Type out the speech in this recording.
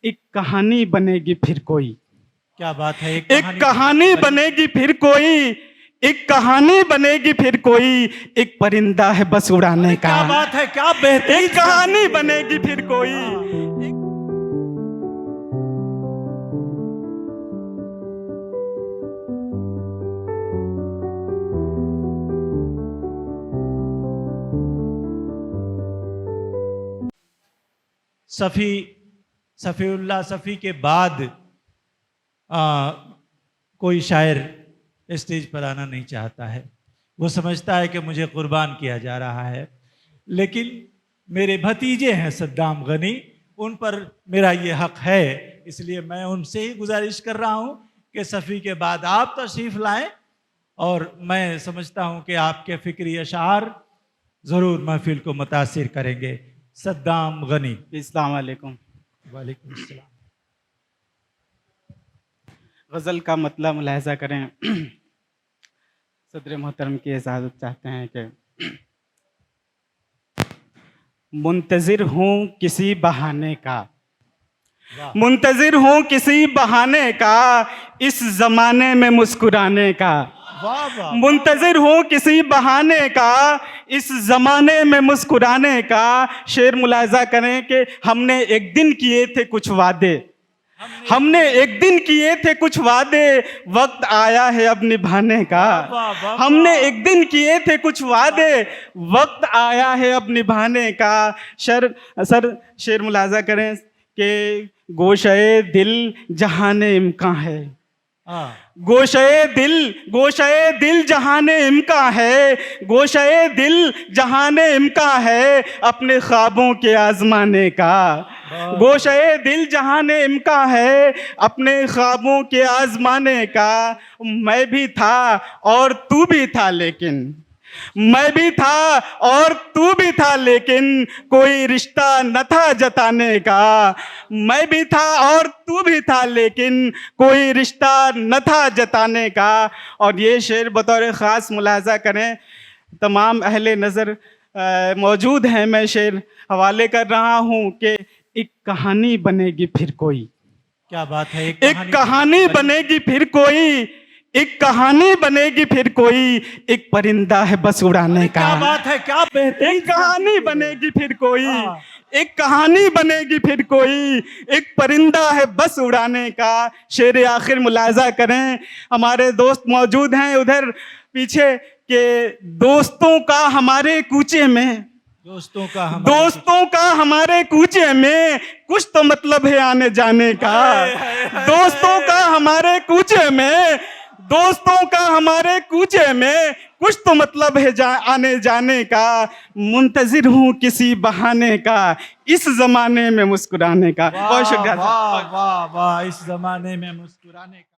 एक कहानी बनेगी फिर कोई। क्या बात है। एक कहानी बनेगी फिर कोई, एक कहानी बनेगी फिर कोई, एक परिंदा है बस उड़ाने का। क्या बात है, क्या बेहतरीन। एक कहानी बनेगी फिर कोई। सफ़ीउल्लाह सफ़ी के बाद कोई शायर स्टेज पर आना नहीं चाहता है। वो समझता है कि मुझे कुर्बान किया जा रहा है, लेकिन मेरे भतीजे हैं सद्दाम गनी, उन पर मेरा ये हक है, इसलिए मैं उनसे ही गुजारिश कर रहा हूँ कि सफ़ी के बाद आप तशरीफ़ लाएं, और मैं समझता हूँ कि आपके फ़िक्री अशार ज़रूर महफिल को मुतासिर करेंगे। सद्दाम गनी। अस्सलाम वालेकुम। वालेकुम अस्सलाम। गज़ल का मतलब मुलाहिज़ा करें। सदर मोहतरम की इजाज़त चाहते हैं कि मुंतज़िर हूँ किसी बहाने का, मुंतज़िर हूँ किसी बहाने का, इस ज़माने में मुस्कुराने का। मुंतज़िर हूँ किसी बहाने का, इस ज़माने में मुस्कुराने का। शेर मुलाहिज़ा करें कि हमने एक दिन किए थे कुछ वादे, हमने एक दिन किए थे कुछ वादे, वक्त आया है अब निभाने का। हमने एक दिन किए थे कुछ वादे, वक्त आया है अब निभाने का। सर शेर मुलाहिज़ा करें कि गोशे दिल जहाने इम्कां है, गोशे दिल जहाने इम्कां है, गोशे दिल जहाने इम्कां है, अपने ख्वाबों के आजमाने का। गोशे दिल जहाने इम्कां है, अपने ख्वाबों के आजमाने का। मैं भी था और तू भी था, लेकिन मैं भी था और तू भी था, लेकिन कोई रिश्ता न था जताने का। मैं भी था और तू भी था, लेकिन कोई रिश्ता न था जताने का। और ये शेर बतौर ख़ास मुलाहिज़ा करें, तमाम अहले नज़र मौजूद हैं, मैं शेर हवाले कर रहा हूँ कि एक कहानी बनेगी फिर कोई। क्या बात है। एक कहानी बनेगी फिर कोई, एक कहानी बनेगी फिर कोई, एक परिंदा है बस उड़ाने का। क्या बात है, क्या बेहतरीन। एक कहानी बनेगी फिर कोई, एक कहानी बनेगी फिर कोई, एक परिंदा है बस उड़ाने का। शेर आखिर मुलाहिज़ा करें, हमारे दोस्त मौजूद हैं उधर पीछे, के दोस्तों का हमारे कूचे में, दोस्तों का हमारे कूचे में कुछ तो मतलब है आने जाने का। दोस्तों का हमारे कूचे में, दोस्तों का हमारे कूचे में कुछ तो मतलब है आने जाने का। मुंतज़िर हूँ किसी बहाने का, इस ज़माने में मुस्कुराने का। बहुत शुक्रिया। वाह वाह वाह, इस ज़माने में मुस्कुराने का।